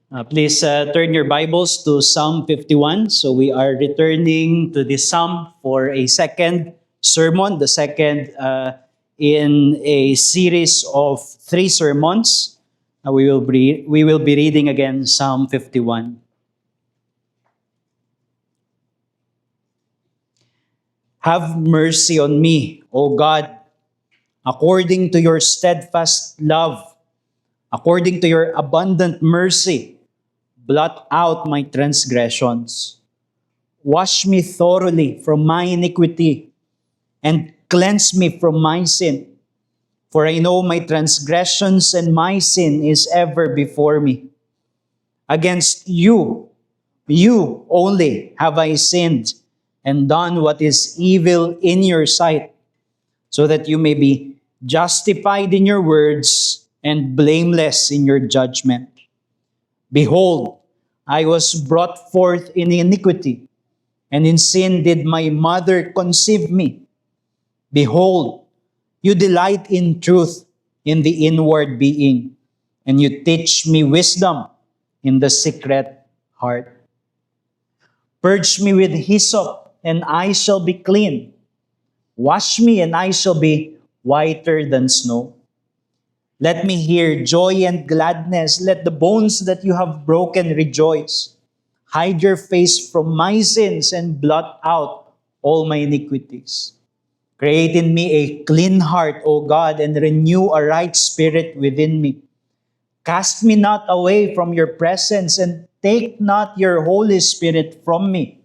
Please turn your Bibles to Psalm 51. So we are returning to this psalm for a second sermon, the second in a series of 3 sermons. We will be reading again Psalm 51. Have mercy on me, O God, according to your steadfast love, according to your abundant mercy. Blot out my transgressions. Wash me thoroughly from my iniquity and cleanse me from my sin. For I know my transgressions and my sin is ever before me. Against you only have I sinned and done what is evil in your sight, so that you may be justified in your words and blameless in your judgment. Behold, I was brought forth in iniquity, and in sin did my mother conceive me. Behold, you delight in truth in the inward being, and you teach me wisdom in the secret heart. Purge me with hyssop, and I shall be clean. Wash me, and I shall be whiter than snow. Let me hear joy and gladness. Let the bones that you have broken rejoice. Hide your face from my sins and blot out all my iniquities. Create in me a clean heart, O God, and renew a right spirit within me. Cast me not away from your presence, and take not your Holy Spirit from me.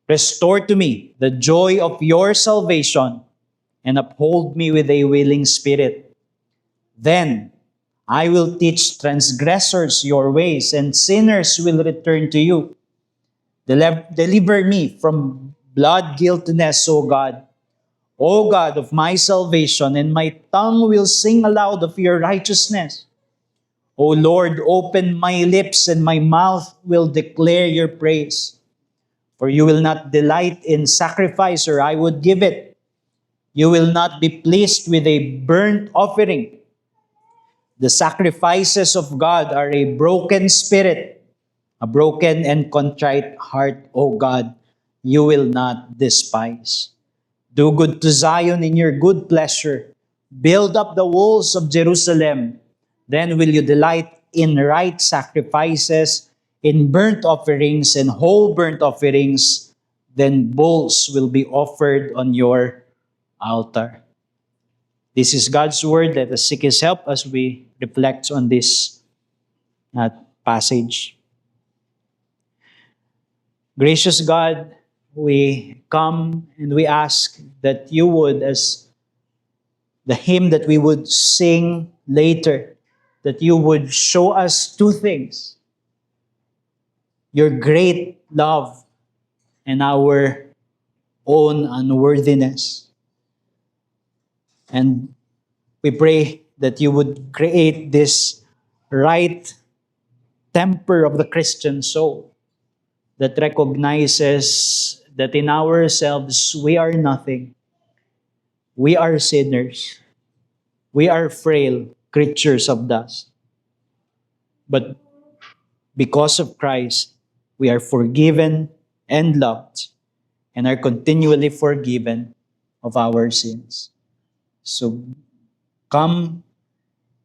Restore to me the joy of your salvation, and uphold me with a willing spirit. Then I will teach transgressors your ways, and sinners will return to you. Deliver me from blood guiltiness, O God of my salvation, and my tongue will sing aloud of your righteousness. O Lord, open my lips, and my mouth will declare your praise. For you will not delight in sacrifice, or I would give it. You will not be pleased with a burnt offering. The sacrifices of God are a broken spirit, a broken and contrite heart, O God, you will not despise. Do good to Zion in your good pleasure. Build up the walls of Jerusalem. Then will you delight in right sacrifices, in burnt offerings and whole burnt offerings. Then bulls will be offered on your altar. This is God's word. Let us seek His help as we reflect on this passage. Gracious God, we come and we ask that you would, as the hymn that we would sing later, that you would show us 2 things. Your great love and our own unworthiness. And we pray that you would create this right temper of the Christian soul that recognizes that in ourselves we are nothing. We are sinners. We are frail creatures of dust. But because of Christ, we are forgiven and loved and are continually forgiven of our sins. So come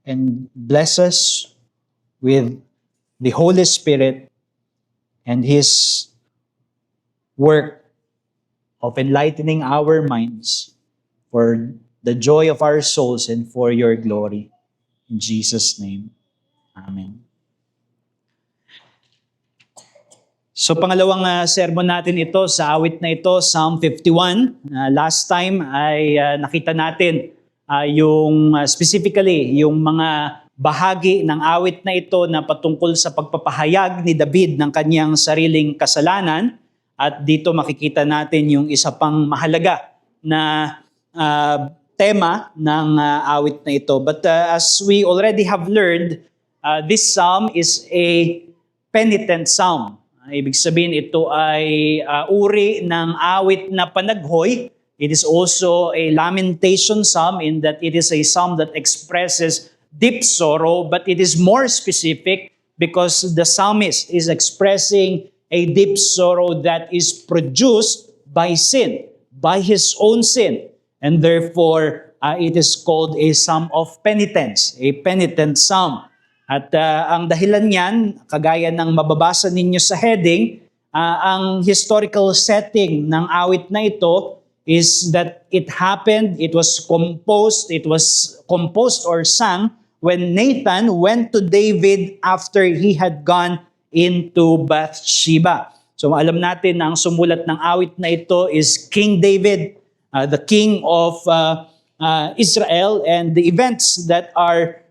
and bless us with the Holy Spirit and His work of enlightening our minds for the joy of our souls and for your glory. In Jesus' name, Amen. So pangalawang sermon natin ito sa awit na ito, Psalm 51. Last time ay nakita natin specifically yung mga bahagi ng awit na ito na patungkol sa pagpapahayag ni David ng kanyang sariling kasalanan. At dito makikita natin yung isa pang mahalaga na tema ng awit na ito. But as we already have learned, this psalm is a penitent psalm. Ibig sabihin, ito ay uri ng awit na panaghoy. It is also a lamentation psalm in that it is a psalm that expresses deep sorrow, but it is more specific because the psalmist is expressing a deep sorrow that is produced by sin, by his own sin. And therefore, it is called a psalm of penitence, a penitent psalm. At ang dahilan niyan, kagaya ng mababasa ninyo sa heading, ang historical setting ng awit na ito is that it was composed or sung when Nathan went to David after he had gone into Bathsheba. So alam natin na ang sumulat ng awit na ito is King David, the king of Israel, and the events that are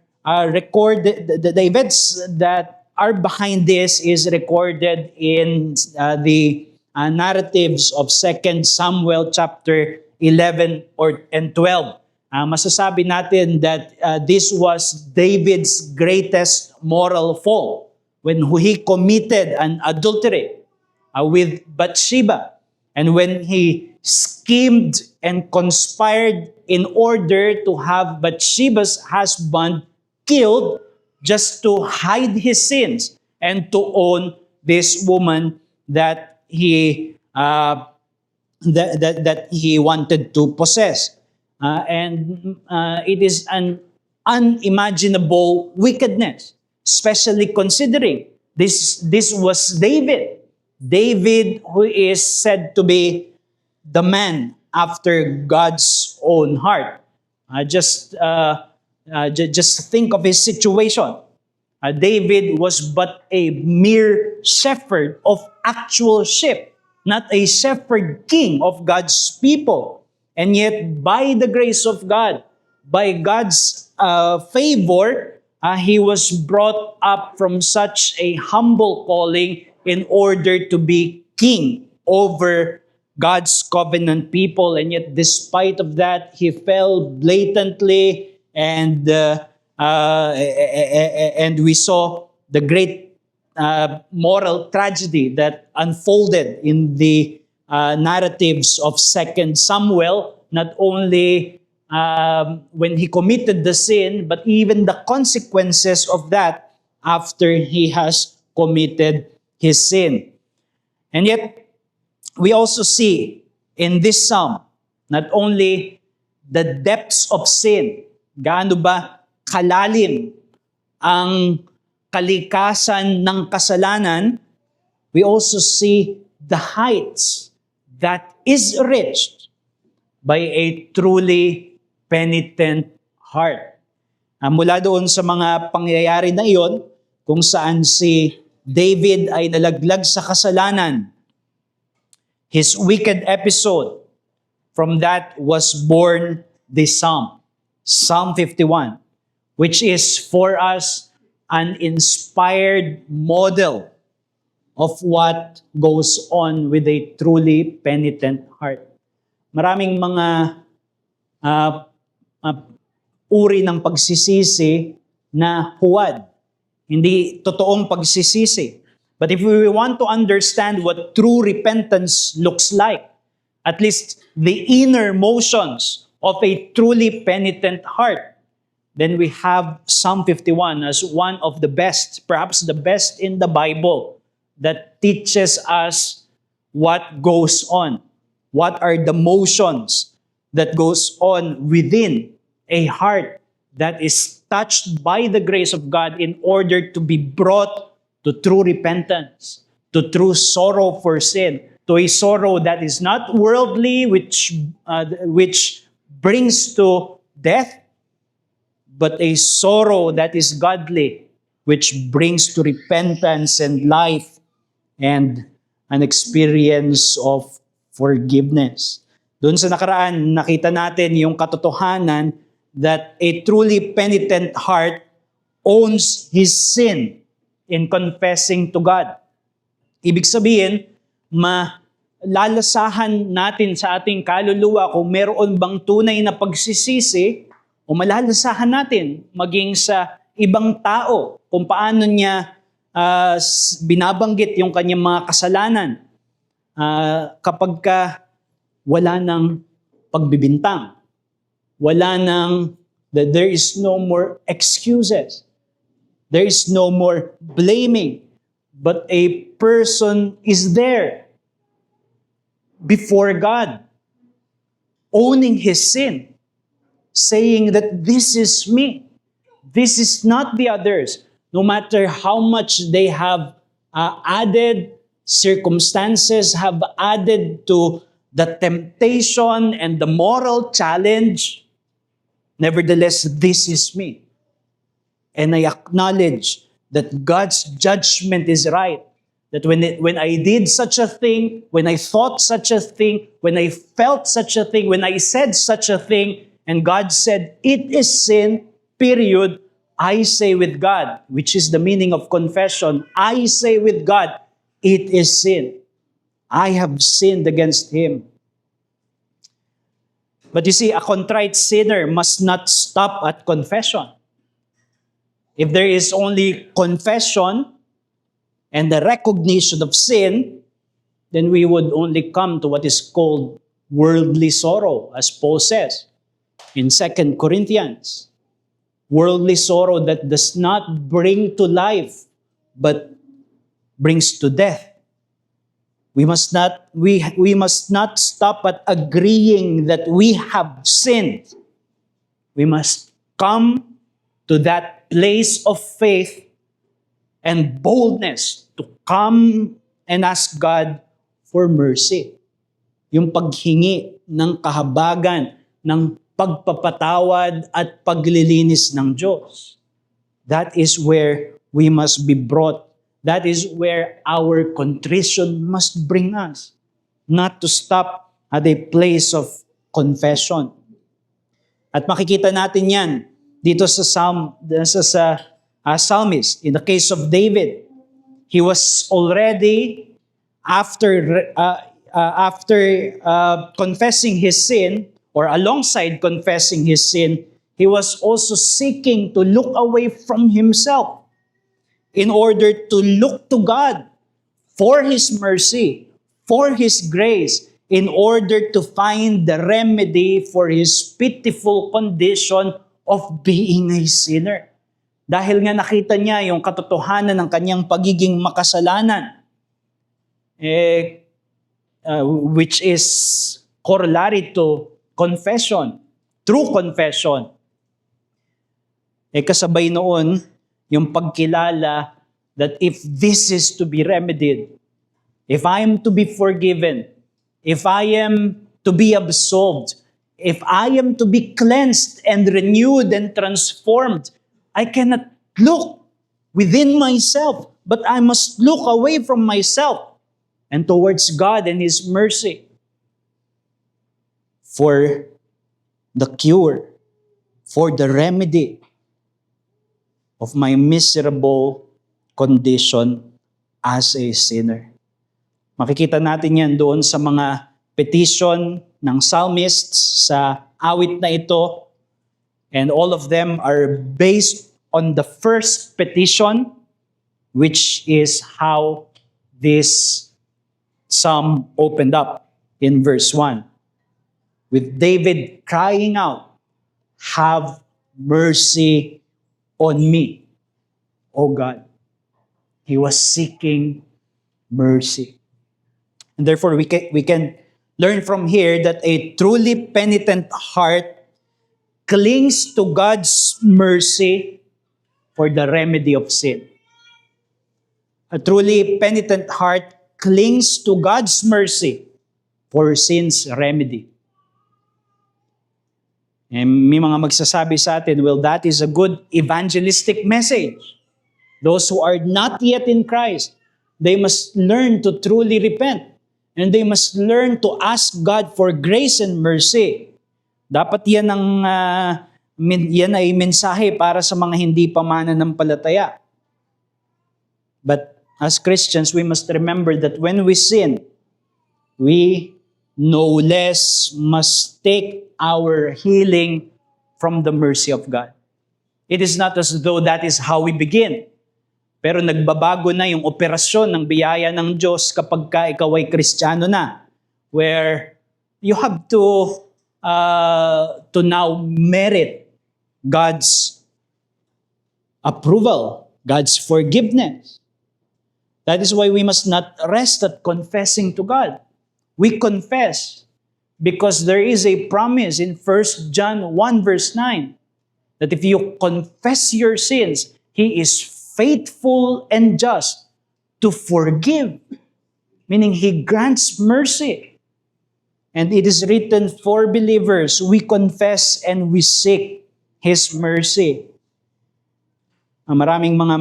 recorded, the events that are behind this is recorded in the narratives of 2 Samuel chapter 11 and 12. Masasabi natin that this was David's greatest moral fall when he committed an adultery with Bathsheba, and when he schemed and conspired in order to have Bathsheba's husband killed just to hide his sins and to own this woman that he wanted to possess. It is an unimaginable wickedness, especially considering this was David. David, who is said to be the man after God's own heart. Just think of his situation. David was but a mere shepherd of actual sheep, not a shepherd king of God's people. And yet, by the grace of God, by God's favor, he was brought up from such a humble calling in order to be king over God's covenant people. And yet, despite of that, he fell blatantly, and we saw the great moral tragedy that unfolded in the narratives of 2 Samuel, not only when he committed the sin, but even the consequences of that after he has committed his sin. And yet, we also see in this psalm not only the depths of sin, gaano ba kalalim ang kalikasan ng kasalanan, we also see the heights that is reached by a truly penitent heart. Mula doon sa mga pangyayari na iyon, kung saan si David ay nalaglag sa kasalanan, his wicked episode, from that was born this psalm, Psalm 51, which is for us an inspired model of what goes on with a truly penitent heart. Maraming mga uri ng pagsisisi na huwad, hindi totoong pagsisisi. But if we want to understand what true repentance looks like, at least the inner motions of a truly penitent heart, then we have Psalm 51 as one of the best, perhaps the best in the Bible, that teaches us what goes on. What are the motions that goes on within a heart that is touched by the grace of God in order to be brought to true repentance, to true sorrow for sin, to a sorrow that is not worldly, which brings to death, but a sorrow that is godly, which brings to repentance and life and an experience of forgiveness. Doon sa nakaraan, nakita natin yung katotohanan that a truly penitent heart owns his sin in confessing to God. Ibig sabihin, malalasahan natin sa ating kaluluwa kung meron bang tunay na pagsisisi, o malalasahan natin maging sa ibang tao kung paano niya binabanggit yung kanyang mga kasalanan kapag wala ng pagbibintang, wala ng, there is no more excuses. There is no more blaming, but a person is there before God, owning his sin, saying that this is me. This is not the others. No matter how much they have added, circumstances have added to the temptation and the moral challenge, nevertheless, this is me. And I acknowledge that God's judgment is right. That when I did such a thing, when I thought such a thing, when I felt such a thing, when I said such a thing, and God said, it is sin, period, I say with God, which is the meaning of confession, I say with God, it is sin. I have sinned against Him. But you see, a contrite sinner must not stop at confession. If there is only confession and the recognition of sin, then we would only come to what is called worldly sorrow, as Paul says in 2 Corinthians. Worldly sorrow that does not bring to life, but brings to death. We must not stop at agreeing that we have sinned. We must come to that place of faith and boldness to come and ask God for mercy. Yung paghingi ng kahabagan, ng pagpapatawad at paglilinis ng Diyos. That is where we must be brought. That is where our contrition must bring us. Not to stop at a place of confession. At makikita natin yan dito sa psalmist. In the case of David, he was already, after confessing his sin, or alongside confessing his sin, he was also seeking to look away from himself in order to look to God for His mercy, for His grace, in order to find the remedy for his pitiful condition of being a sinner. Dahil nga nakita niya yung katotohanan ng kanyang pagiging makasalanan, which is corollary to confession, true confession. Kasabay noon, yung pagkilala that if this is to be remedied, if I am to be forgiven, if I am to be absolved, if I am to be cleansed and renewed and transformed, I cannot look within myself, but I must look away from myself and towards God and His mercy for the cure, for the remedy of my miserable condition as a sinner. Makikita natin yan doon sa mga petition ng psalmists sa awit na ito. And all of them are based on the first petition, which is how this psalm opened up in verse 1. With David crying out, "Have mercy on me, O God." He was seeking mercy. And therefore, we can learn from here that a truly penitent heart clings to God's mercy for the remedy of sin. A truly penitent heart clings to God's mercy for sin's remedy. And may mga magsasabi sa atin, well, that is a good evangelistic message. Those who are not yet in Christ, they must learn to truly repent. And they must learn to ask God for grace and mercy. Dapat yan ay mensahe para sa mga hindi pa mananampalataya. But as Christians, we must remember that when we sin, we no less must take our healing from the mercy of God. It is not as though that is how we begin. Pero nagbabago na yung operasyon ng biyaya ng Diyos kapag ka ikaw ay Kristiyano na. Where you have to now merit God's approval, God's forgiveness. That is why we must not rest at confessing to God. We confess because there is a promise in 1 John 1 verse 9 that if you confess your sins, He is faithful and just to forgive, meaning He grants mercy. And it is written for believers, we confess and we seek His mercy. Maraming mga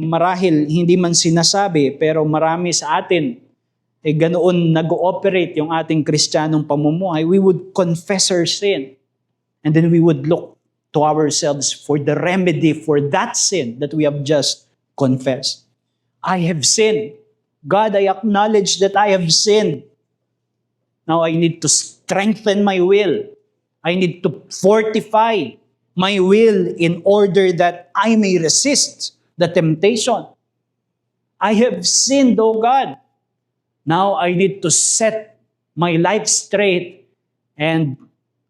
marahil hindi man sinasabi, pero marami sa atin, ganoon nag-ooperate yung ating Kristiyanong pamumuhay. We would confess our sin, and then we would look to ourselves for the remedy for that sin that we have just confessed. I have sinned. God, I acknowledge that I have sinned. Now I need to strengthen my will. I need to fortify my will in order that I may resist the temptation. I have sinned, O God. Now I need to set my life straight and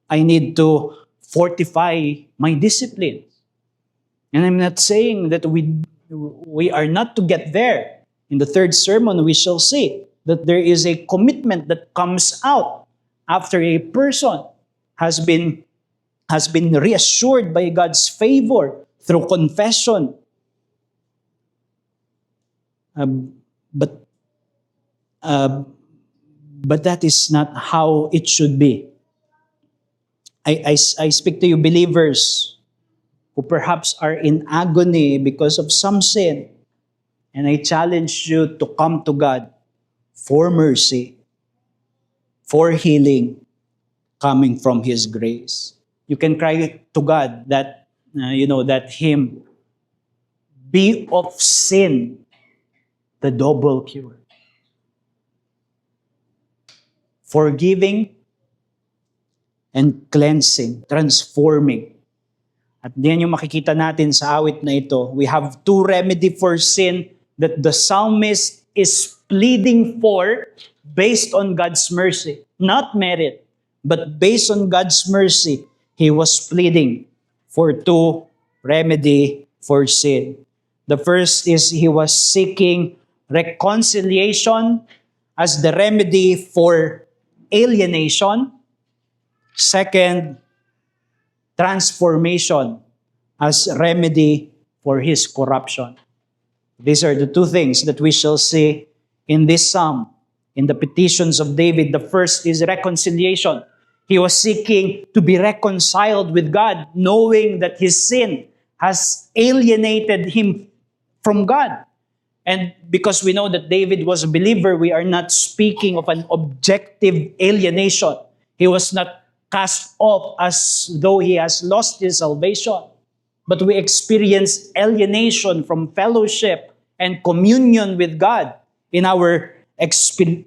I need to fortify my discipline. And I'm not saying that we are not to get there. In the third sermon, we shall see that there is a commitment that comes out after a person has been reassured by God's favor through confession. But that is not how it should be. I speak to you believers who perhaps are in agony because of some sin, and I challenge you to come to God for mercy, for healing, coming from His grace. You can cry to God that hymn, be of sin the double cure. Forgiving and cleansing, transforming. At diyan yung makikita natin sa awit na ito. We have two remedy for sin that the psalmist is pleading for based on God's mercy. Not merit, but based on God's mercy, he was pleading for two remedy for sin. The first is he was seeking reconciliation as the remedy for alienation. Second, transformation as remedy for his corruption. These are the two things that we shall see in this psalm, in the petitions of David. The first is reconciliation. He was seeking to be reconciled with God, knowing that his sin has alienated him from God. And because we know that David was a believer, we are not speaking of an objective alienation. He was not cast off as though he has lost his salvation. But we experience alienation from fellowship and communion with God in our experience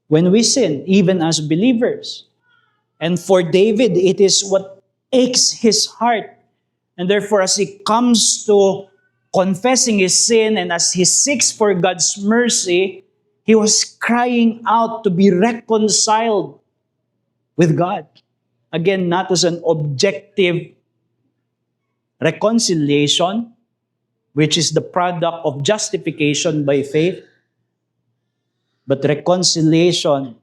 when we sin, even as believers. And for David, it is what aches his heart. And therefore, as he comes to confessing his sin and as he seeks for God's mercy, he was crying out to be reconciled with God. Again, not as an objective reconciliation, which is the product of justification by faith, but reconciliation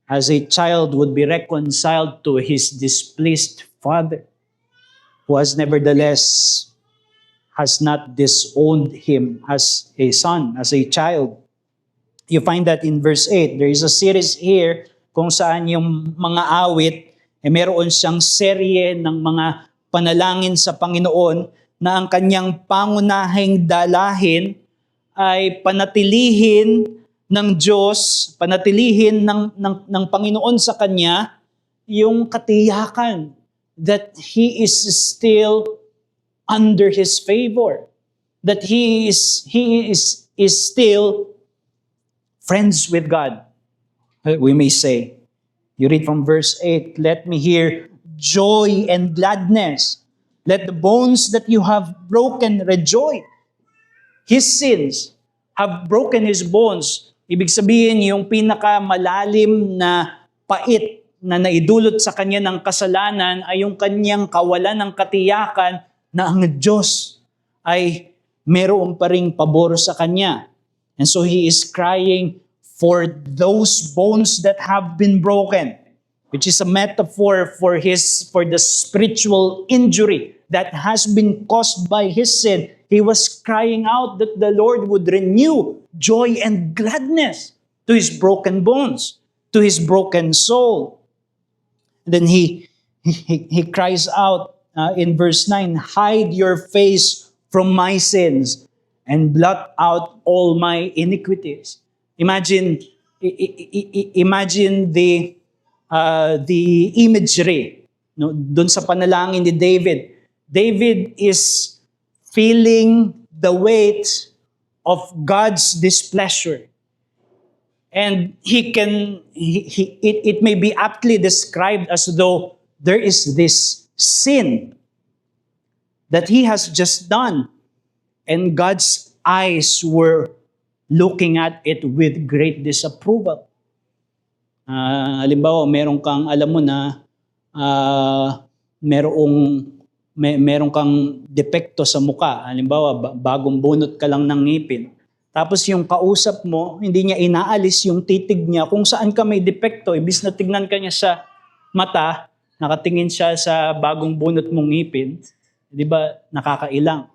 as a child would be reconciled to his displeased father, who has nevertheless has not disowned him as a son, as a child. You find that in verse 8. There is a series here kung saan yung mga awit, meron siyang serye ng mga panalangin sa Panginoon na ang kanyang pangunahing dalahin ay panatilihin ng Diyos, panatilihin ng Panginoon sa kanya yung katiyakan that he is still under His favor, that he is still friends with God, we may say. You read from verse 8, let me hear joy and gladness. Let the bones that you have broken rejoice. His sins have broken his bones. Ibig sabihin, yung pinakamalalim na pait na naidulot sa kanya ng kasalanan ay yung kanyang kawalan ng katiyakan na ang Diyos ay meron pa ring pabor sa kanya. And so he is crying for those bones that have been broken, which is a metaphor for the spiritual injury that has been caused by his sin. He was crying out that the Lord would renew joy and gladness to his broken bones, to his broken soul. And then he cries out in verse 9, "Hide your face from my sins and blot out all my iniquities." Imagine the imagery, no, doon sa panalangin ni David. David is feeling the weight of God's displeasure. And it may be aptly described as though there is this sin that he has just done, and God's eyes were looking at it with great disapproval. Halimbawa, meron kang, alam mo na, meron kang depekto sa muka. Halimbawa, bagong bunot ka lang ng ngipin. Tapos yung kausap mo, hindi niya inaalis yung titig niya kung saan ka may depekto. Ibis na tignan ka niya sa mata, nakatingin siya sa bagong bunot mong ngipin. Di ba, nakakailang.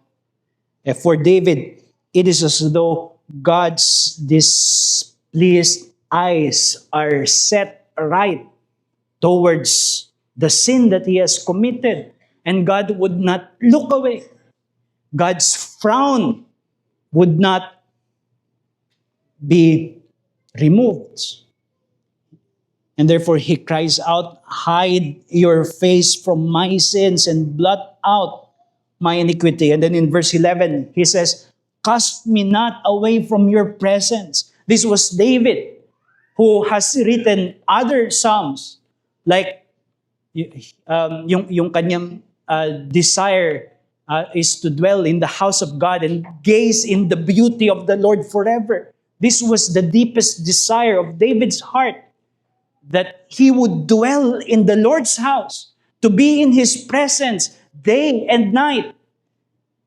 For David, it is as though God's displeased eyes are set right towards the sin that he has committed. And God would not look away. God's frown would not be removed. And therefore he cries out, "Hide your face from my sins and blot out my iniquity." And then in verse 11, he says, "Cast me not away from your presence." This was David, who has written other psalms, like yung kanyang desire is to dwell in the house of God and gaze in the beauty of the Lord forever. This was the deepest desire of David's heart, that he would dwell in the Lord's house, to be in his presence day and night,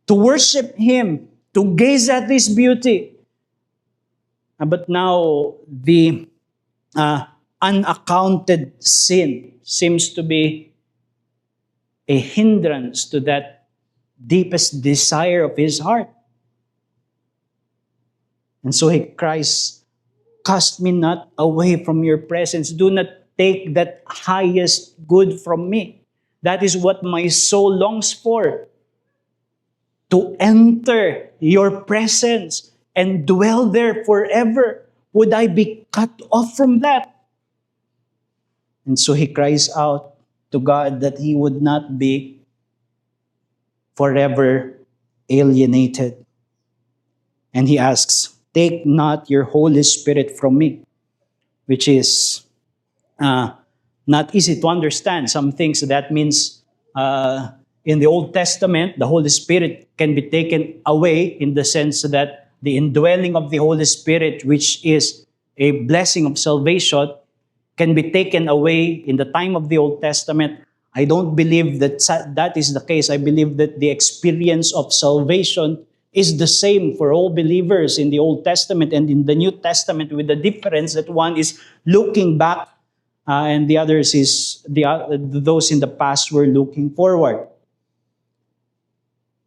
to worship him, to gaze at his beauty. But now the unaccounted sin seems to be a hindrance to that deepest desire of his heart. And so he cries, "Cast me not away from your presence. Do not take that highest good from me." That is what my soul longs for. To enter your presence and dwell there forever. Would I be cut off from that? And so he cries out to God that he would not be forever alienated. And he asks, "Take not your Holy Spirit from me," which is not easy to understand. Some things that means in the Old Testament, the Holy Spirit can be taken away in the sense that the indwelling of the Holy Spirit, which is a blessing of salvation, can be taken away in the time of the Old Testament. I don't believe that that is the case. I believe that the experience of salvation is the same for all believers in the Old Testament and in the New Testament, with the difference that one is looking back and the others is those in the past were looking forward.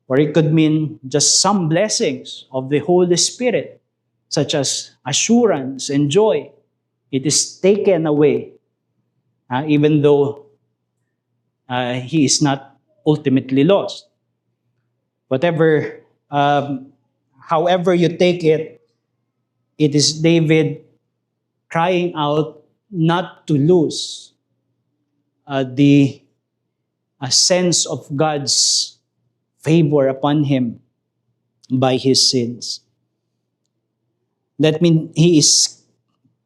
Or it could mean just some blessings of the Holy Spirit, such as assurance and joy. It is taken away, even though he is not ultimately lost. However you take it, it is David crying out not to lose the sense of God's favor upon him by his sins. He is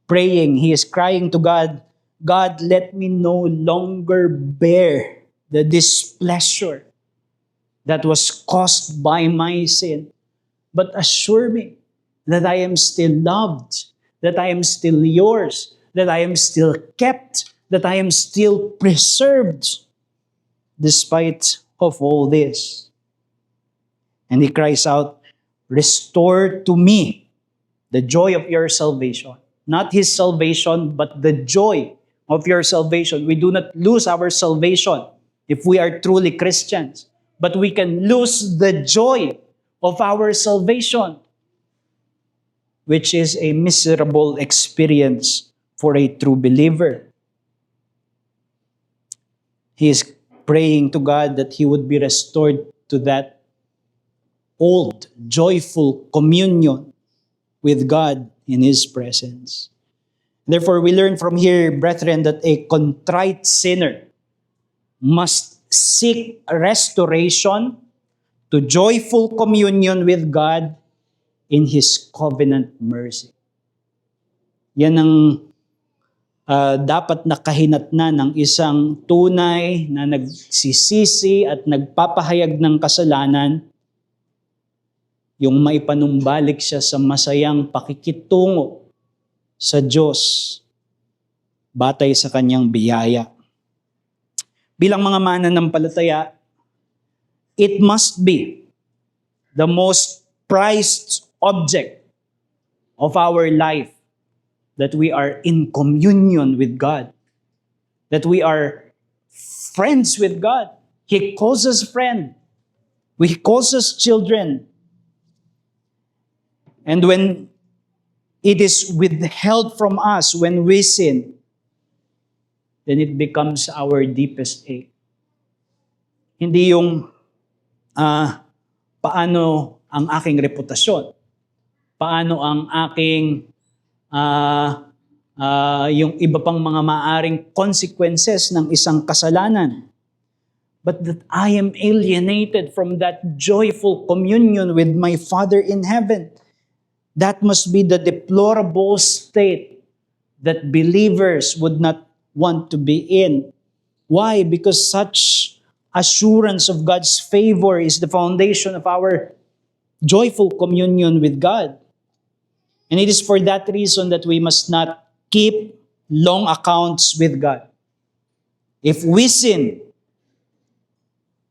praying, he is crying to God, "God, let me no longer bear the displeasure that was caused by my sin, but assure me that I am still loved, that I am still yours, that I am still kept, that I am still preserved despite of all this. And he cries out, restore to me the joy of your salvation. Not his salvation, but the joy of your salvation. We do not lose our salvation if we are truly Christians, but we can lose the joy of our salvation, which is a miserable experience for a true believer. He is praying to God that he would be restored to that old, joyful communion with God in his presence. Therefore, we learn from here, brethren, that a contrite sinner must seek restoration to joyful communion with God in His covenant mercy. Yan ang dapat nakahinatnan ng isang tunay na nagsisisi at nagpapahayag ng kasalanan, yung maipanumbalik siya sa masayang pakikitungo sa Diyos batay sa kanyang biyaya. Bilang mga mananampalataya, it must be the most prized object of our life that we are in communion with God, that we are friends with God. He calls us friend. He calls us children. And when it is withheld from us when we sin, then it becomes our deepest ache. Hindi yung paano ang aking reputasyon, paano ang aking yung iba pang mga maaring consequences ng isang kasalanan, but that I am alienated from that joyful communion with my Father in heaven. That must be the deplorable state that believers would not want to be in. Why? Because such assurance of God's favor is the foundation of our joyful communion with God. And it is for that reason that we must not keep long accounts with God. If we sin,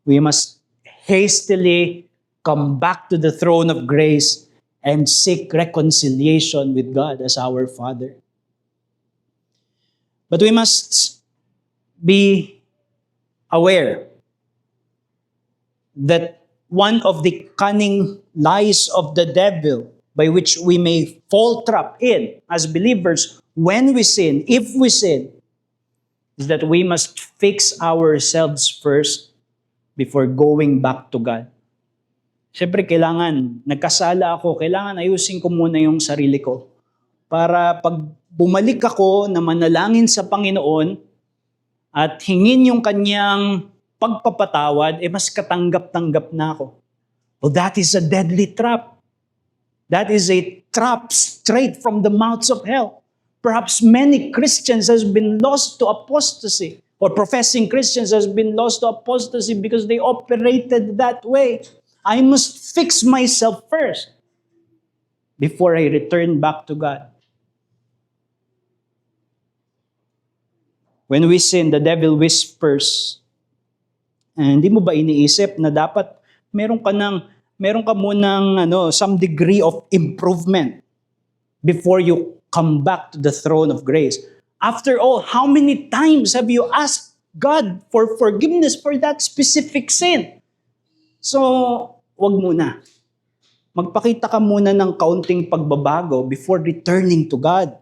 we must hastily come back to the throne of grace and seek reconciliation with God as our Father. But we must be aware that one of the cunning lies of the devil by which we may fall trap in as believers when we sin, if we sin, is that we must fix ourselves first before going back to God. Siyempre, nagkasala ako, kailangan ayusin ko muna yung sarili ko. Para pag bumalik ako na manalangin sa Panginoon at hingin yung kanyang pagpapatawad, mas katanggap-tanggap na ako. Well, that is a deadly trap. That is a trap straight from the mouths of hell. Perhaps many Christians has been lost to apostasy, or professing Christians has been lost to apostasy because they operated that way. I must fix myself first before I return back to God. When we sin, the devil whispers, hindi mo ba iniisip na dapat meron ka munang some degree of improvement before you come back to the throne of grace? After all, how many times have you asked God for forgiveness for that specific sin? So, wag muna. Magpakita ka muna ng kaunting pagbabago before returning to God.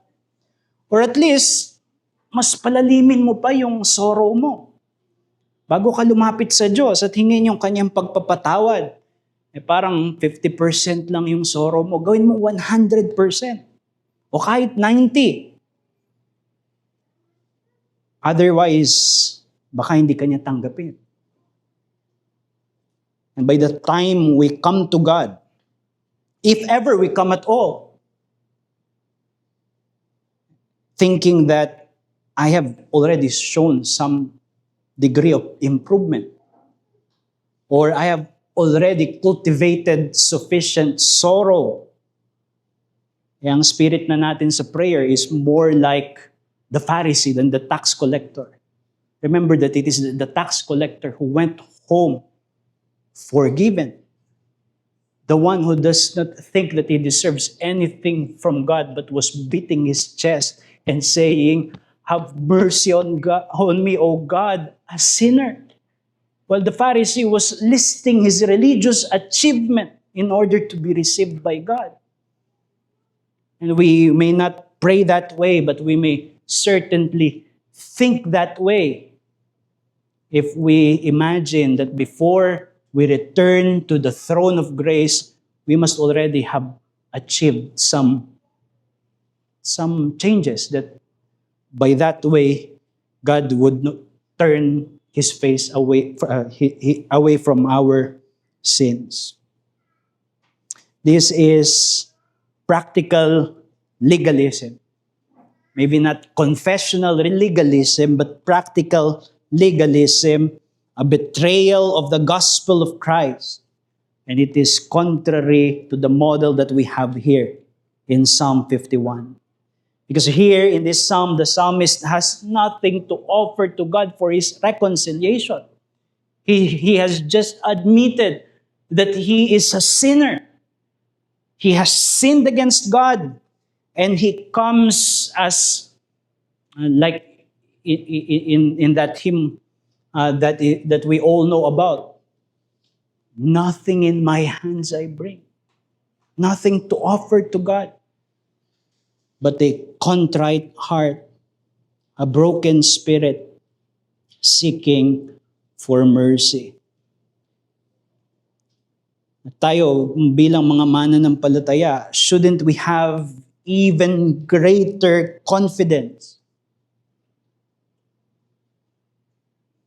Or at least, mas palalimin mo pa yung sorrow mo. Bago ka lumapit sa Diyos at hingin yung kanyang pagpapatawad, parang 50% lang yung sorrow mo, gawin mo 100%. O kahit 90%. Otherwise, baka hindi kanya tanggapin. And by the time we come to God, if ever we come at all, thinking that I have already shown some degree of improvement, or I have already cultivated sufficient sorrow, ang spirit na natin sa prayer is more like the Pharisee than the tax collector. Remember that it is the tax collector who went home forgiven. The one who does not think that he deserves anything from God but was beating his chest and saying, "Have mercy on me, O God, a sinner." While the Pharisee was listing his religious achievement in order to be received by God. And we may not pray that way, but we may certainly think that way if we imagine that before we return to the throne of grace, we must already have achieved some changes that by that way, God would not turn his face away, away from our sins. This is practical legalism. Maybe not confessional legalism, but practical legalism, a betrayal of the gospel of Christ. And it is contrary to the model that we have here in Psalm 51. Because here in this psalm, the psalmist has nothing to offer to God for his reconciliation. He has just admitted that he is a sinner. He has sinned against God. And he comes as, like in that hymn that we all know about. Nothing in my hands I bring. Nothing to offer to God. But a contrite heart, a broken spirit, seeking for mercy. Tayo, bilang mga mananampalataya, shouldn't we have even greater confidence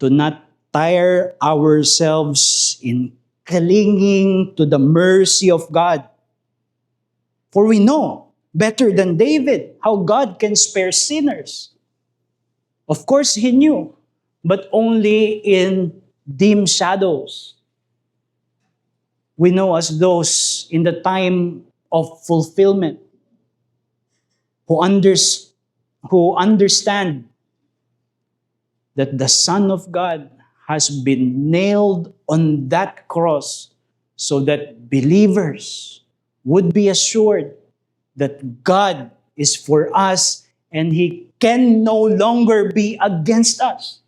to not tire ourselves in clinging to the mercy of God? For we know, better than David, how God can spare sinners. Of course, he knew, but only in dim shadows. We know as those in the time of fulfillment who understand that the Son of God has been nailed on that cross so that believers would be assured that God is for us and He can no longer be against us.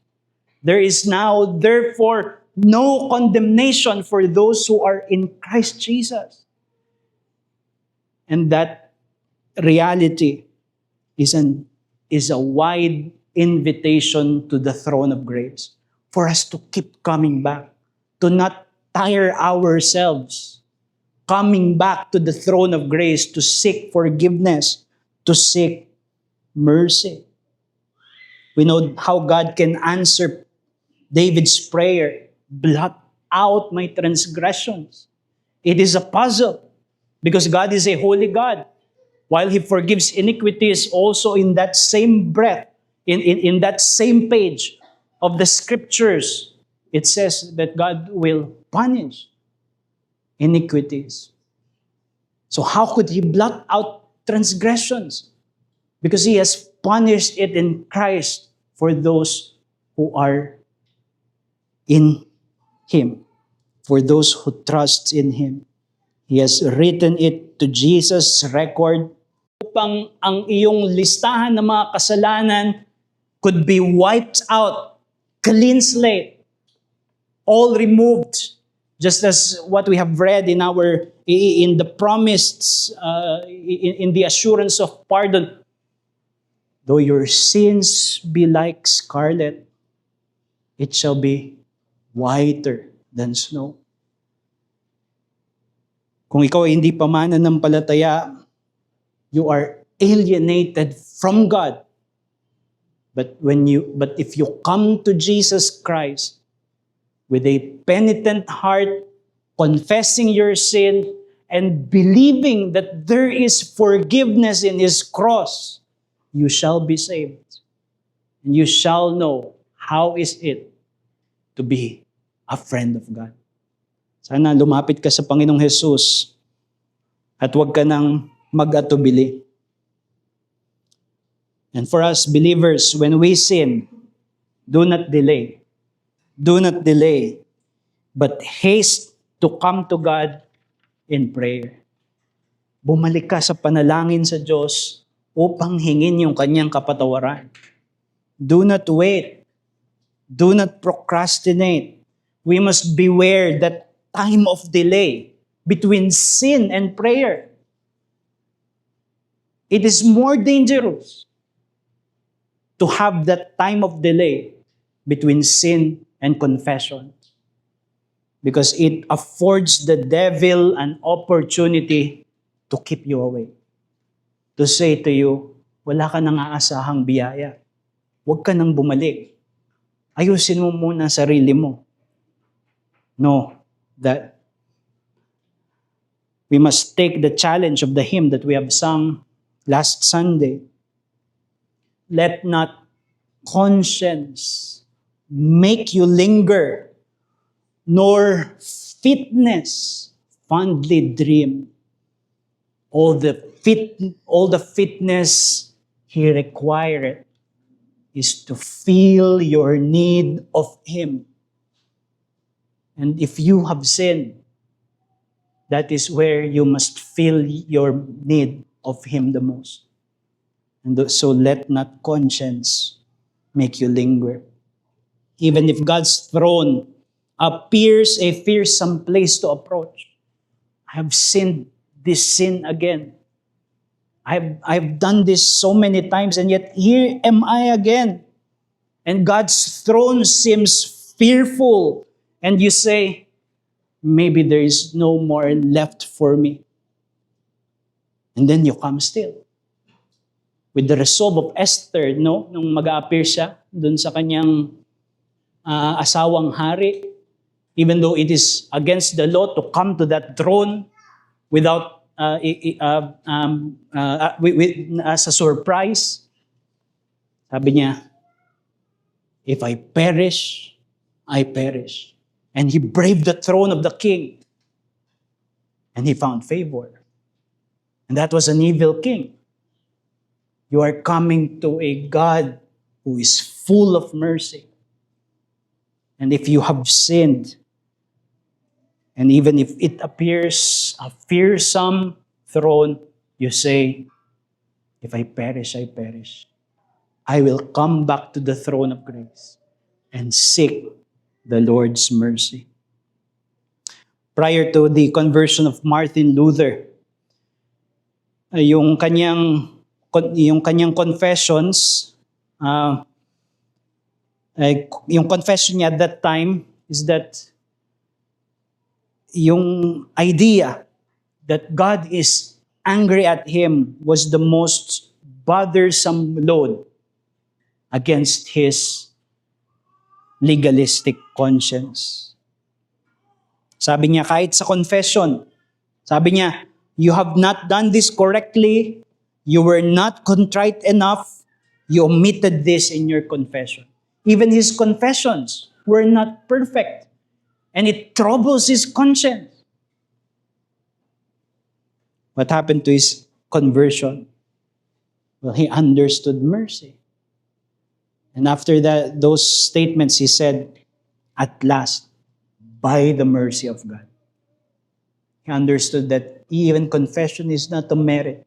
There is now, therefore, no condemnation for those who are in Christ Jesus. And that reality is a wide invitation to the throne of grace for us to keep coming back, to not tire ourselves, coming back to the throne of grace to seek forgiveness, to seek mercy. We know how God can answer David's prayer, blot out my transgressions. It is a puzzle because God is a holy God. While He forgives iniquities, also in that same breath, in that same page of the scriptures, it says that God will punish iniquities. So how could He blot out transgressions? Because He has punished it in Christ for those who are in Him, for those who trust in Him. He has written it to Jesus' record upang ang iyong listahan ng mga kasalanan could be wiped out, clean slate, all removed, just as what we have read in the promised, in the assurance of pardon. Though your sins be like scarlet, it shall be whiter than snow. Kung ikaw ay hindi pa mananampalataya, you are alienated from God. But if you come to Jesus Christ with a penitent heart, confessing your sin, and believing that there is forgiveness in His cross, you shall be saved. And you shall know how is it to be a friend of God. Sana lumapit ka sa Panginoong Jesus at huwag ka nang mag-atubili. And for us believers, when we sin, do not delay. Do not delay, but haste to come to God in prayer. Bumalik ka sa panalangin sa Diyos upang hingin yung kanyang kapatawaran. Do not wait. Do not procrastinate. We must beware that time of delay between sin and prayer. It is more dangerous to have that time of delay between sin and confession, because it affords the devil an opportunity to keep you away. To say to you, wala ka nang aasahang biyaya. Huwag ka nang bumalik. Ayusin mo muna sarili mo. No, that we must take the challenge of the hymn that we have sung last Sunday. Let not conscience make you linger, nor fitness fondly dream. All the fitness he required is to feel your need of him. And if you have sinned, that is where you must feel your need of him the most. And so let not conscience make you linger. Even if God's throne appears a fearsome place to approach, I have sinned this sin again. I've done this so many times, and yet here am I again. And God's throne seems fearful. And you say, maybe there is no more left for me. And then you come still. With the resolve of Esther, no? Nung mag-a-appear siya dun sa kanyang asawang hari, even though it is against the law to come to that throne without as a surprise, sabi niya, if I perish, I perish. And he braved the throne of the king. And he found favor. And that was an evil king. You are coming to a God who is full of mercy. And if you have sinned, and even if it appears a fearsome throne, you say, if I perish, I perish. I will come back to the throne of grace and seek the Lord's mercy. Prior to the conversion of Martin Luther, yung kanyang confessions, yung confession niya at that time is that yung idea that God is angry at him was the most bothersome load against his legalistic conscience. Sabi niya, kahit sa confession, sabi niya, you have not done this correctly, you were not contrite enough, you omitted this in your confession. Even his confessions were not perfect, and it troubles his conscience. What happened to his conversion? Well, he understood mercy. And after those statements, he said, at last, by the mercy of God. He understood that even confession is not a merit.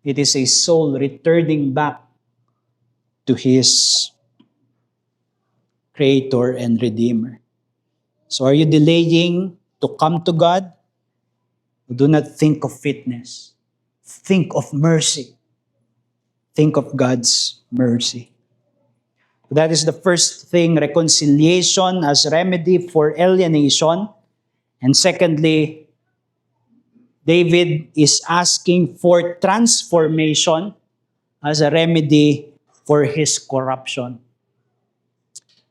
It is a soul returning back to his Creator and Redeemer. So are you delaying to come to God? Do not think of fitness. Think of mercy. Think of God's mercy. That is the first thing, reconciliation as remedy for alienation. And secondly, David is asking for transformation as a remedy for his corruption.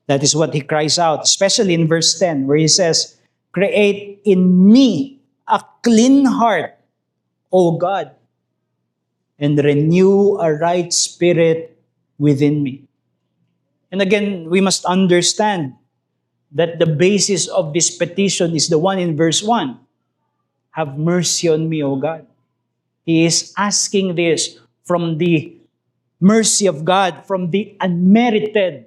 That is what he cries out, especially in verse 10, where he says, create in me a clean heart, O God, and renew a right spirit within me. And again, we must understand that the basis of this petition is the one in verse 1. Have mercy on me, O God. He is asking this from the mercy of God, from the unmerited,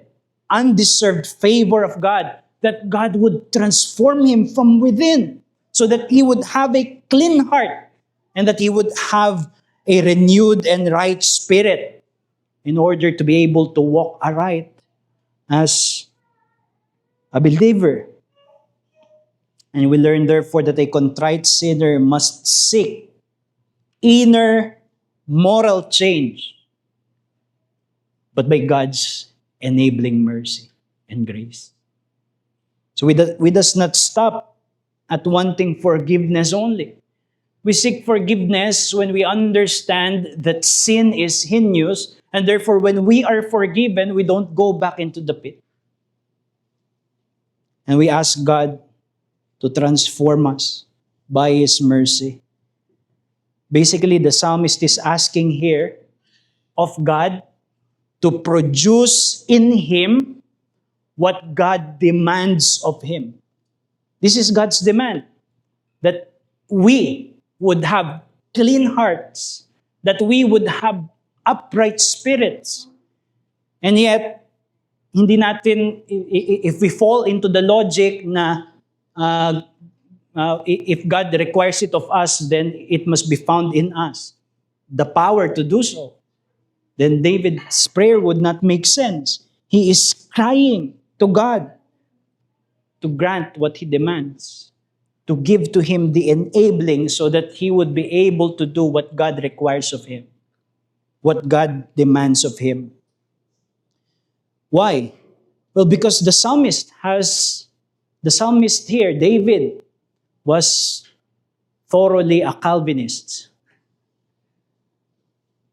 undeserved favor of God, that God would transform him from within so that he would have a clean heart and that he would have a renewed and right spirit in order to be able to walk aright as a believer. And we learn therefore that a contrite sinner must seek inner moral change, but by God's enabling mercy and grace. So we does not stop at wanting forgiveness only. We seek forgiveness when we understand that sin is heinous, and therefore when we are forgiven, we don't go back into the pit. And we ask God to transform us by His mercy. Basically, the psalmist is asking here of God to produce in him what God demands of him. This is God's demand, that we would have clean hearts, that we would have upright spirits. And yet, hindi natin, if we fall into the logic na if God requires it of us, then it must be found in us, the power to do so, then David's prayer would not make sense. He is crying to God to grant what he demands, to give to him the enabling so that he would be able to do what God requires of him, what God demands of him. Why? Well, because the psalmist here, David, was thoroughly a Calvinist,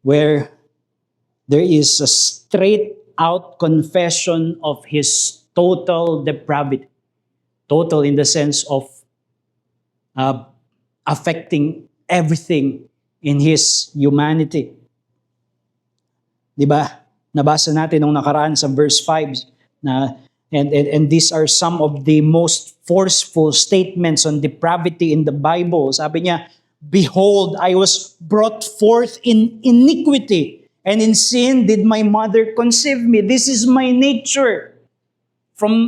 where there is a straight out confession of his total depravity. Total in the sense of affecting everything in his humanity. Diba? Nabasa natin nung nakaraan sa verse 5 na and these are some of the most forceful statements on depravity in the Bible. Sabi niya, "Behold, I was brought forth in iniquity, and in sin did my mother conceive me." This is my nature.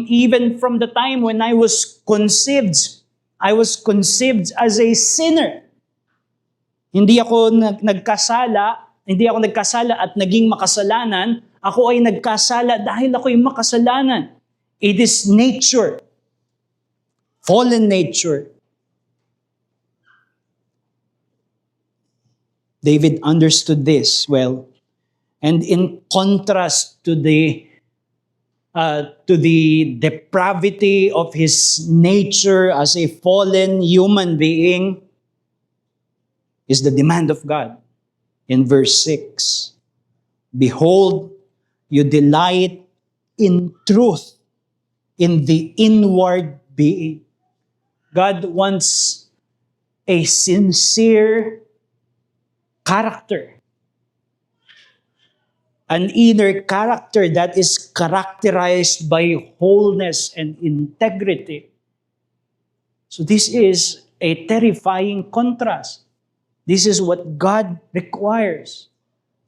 Even from the time when I was conceived as a sinner. Hindi ako nagkasala at naging makasalanan. Ako ay nagkasala dahil ako'y makasalanan. It is nature. Fallen nature. David understood this well. And in contrast to the depravity of his nature as a fallen human being is the demand of God. In verse 6, "Behold, you delight in truth, in the inward being." God wants a sincere character. An inner character that is characterized by wholeness and integrity. So this is a terrifying contrast. This is what God requires.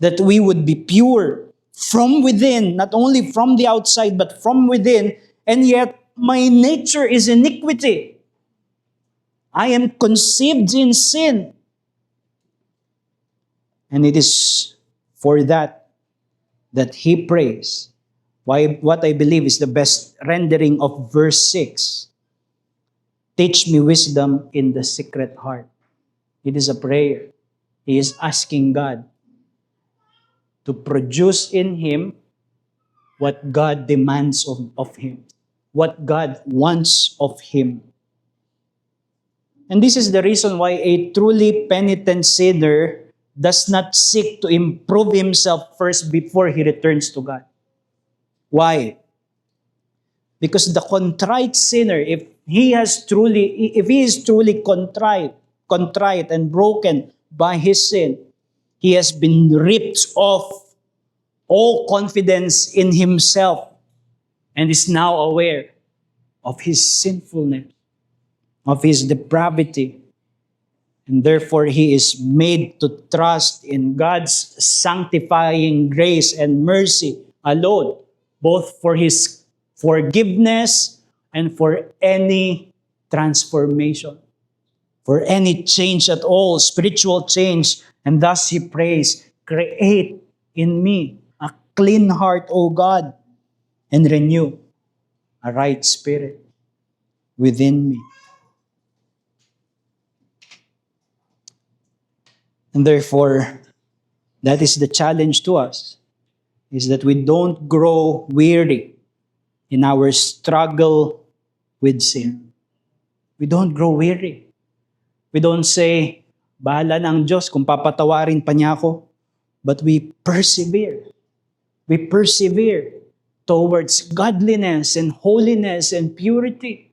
That we would be pure from within, not only from the outside, but from within. And yet, my nature is iniquity. I am conceived in sin. And it is for that he prays. What I believe is the best rendering of verse 6. "Teach me wisdom in the secret heart." It is a prayer. He is asking God to produce in him what God demands of him, what God wants of him. And this is the reason why a truly penitent sinner does not seek to improve himself first before he returns to God. Why? Because the contrite sinner, if he is truly contrite and broken by his sin, he has been ripped off all confidence in himself and is now aware of his sinfulness, of his depravity. And therefore, he is made to trust in God's sanctifying grace and mercy alone, both for his forgiveness and for any transformation, for any change at all, spiritual change. And thus he prays, create in me a clean heart, O God, and renew a right spirit within me. And therefore, that is the challenge to us, is that we don't grow weary in our struggle with sin. We don't grow weary. We don't say, bahala na ang Diyos kung papatawarin pa niya ako. But we persevere. We persevere towards godliness and holiness and purity.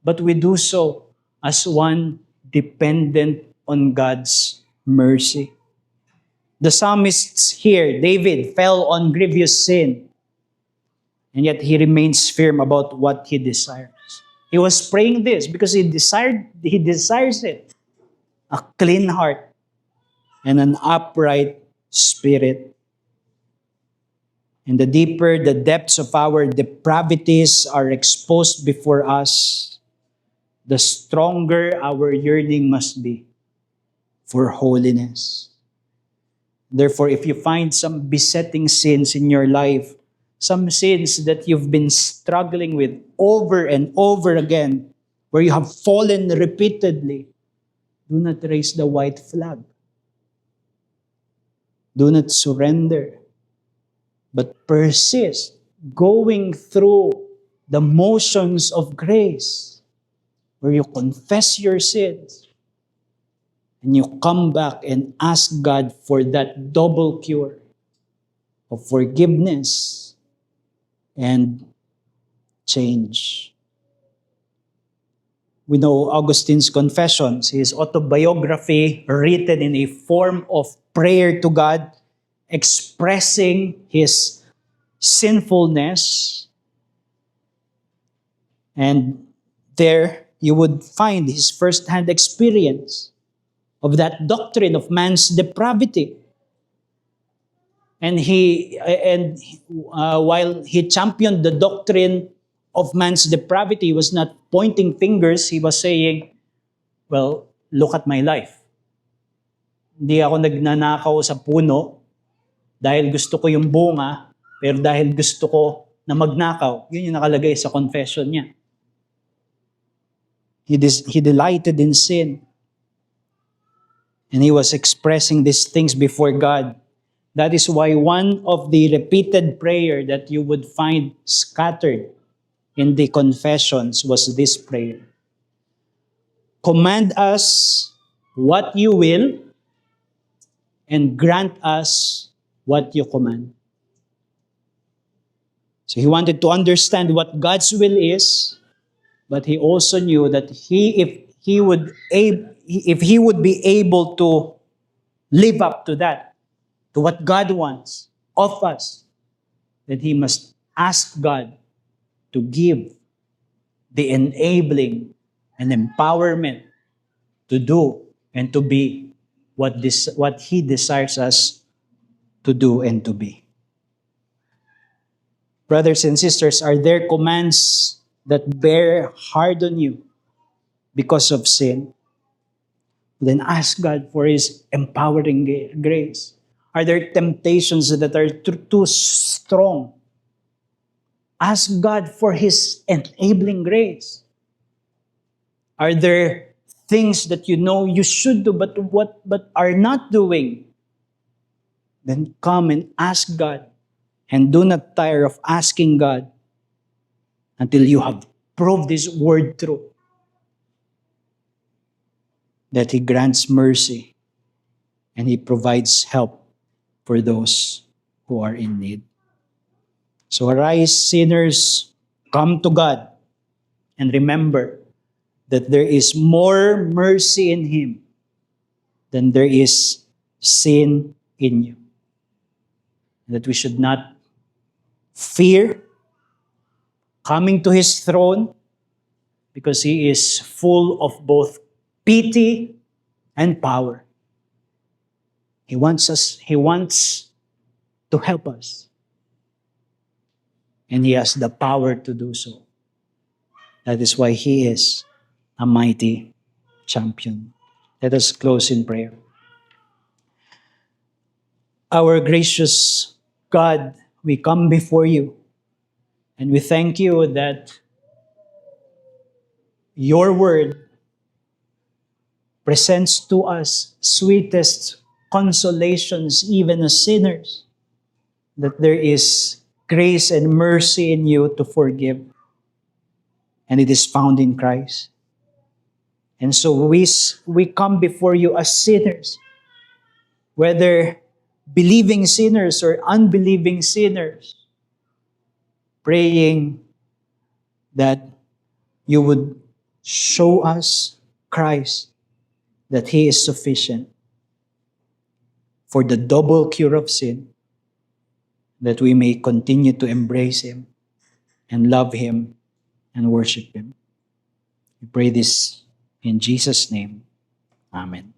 But we do so as one dependent on God's mercy. The psalmists here, David, fell on grievous sin, and yet he remains firm about what he desires. He was praying this because he desires it. A clean heart and an upright spirit. And the deeper the depths of our depravities are exposed before us, the stronger our yearning must be for holiness. Therefore, if you find some besetting sins in your life, some sins that you've been struggling with over and over again, where you have fallen repeatedly, do not raise the white flag. Do not surrender, but persist, going through the motions of grace, where you confess your sins, and you come back and ask God for that double cure of forgiveness and change. We know Augustine's Confessions, his autobiography written in a form of prayer to God, expressing his sinfulness. And there you would find his first-hand experience of that doctrine of man's depravity. And while he championed the doctrine of man's depravity, he was not pointing fingers. He was saying, well, look at my life. Hindi ako nagnanakaw sa puno dahil gusto ko yung bunga, pero dahil gusto ko na magnakaw. Yun yung nakalagay sa confession niya. He delighted in sin. And he was expressing these things before God. That is why one of the repeated prayer that you would find scattered in the confessions was this prayer. Command us what you will, and grant us what you command. So he wanted to understand what God's will is, but he also knew that if he would be able to live up to that, to what God wants of us, then he must ask God to give the enabling and empowerment to do and to be what he desires us to do and to be. Brothers and sisters, are there commands that bear hard on you because of sin? Then ask God for his empowering grace. Are there temptations that are too strong? Ask God for his enabling grace. Are there things that you know you should do but are not doing? Then come and ask God, and do not tire of asking God until you have proved his word true, that he grants mercy and he provides help for those who are in need. So arise, sinners, come to God, and remember that there is more mercy in him than there is sin in you. That we should not fear coming to his throne, because he is full of both pity and power. He wants to help us. And He has the power to do so. That is why He is a mighty champion. Let us close in prayer. Our gracious God, we come before You, and we thank You that Your word presents to us sweetest consolations, even as sinners, that there is grace and mercy in You to forgive, and it is found in Christ. And so we come before You as sinners, whether believing sinners or unbelieving sinners, praying that You would show us Christ, that He is sufficient for the double cure of sin, that we may continue to embrace Him and love Him and worship Him. We pray this in Jesus' name. Amen.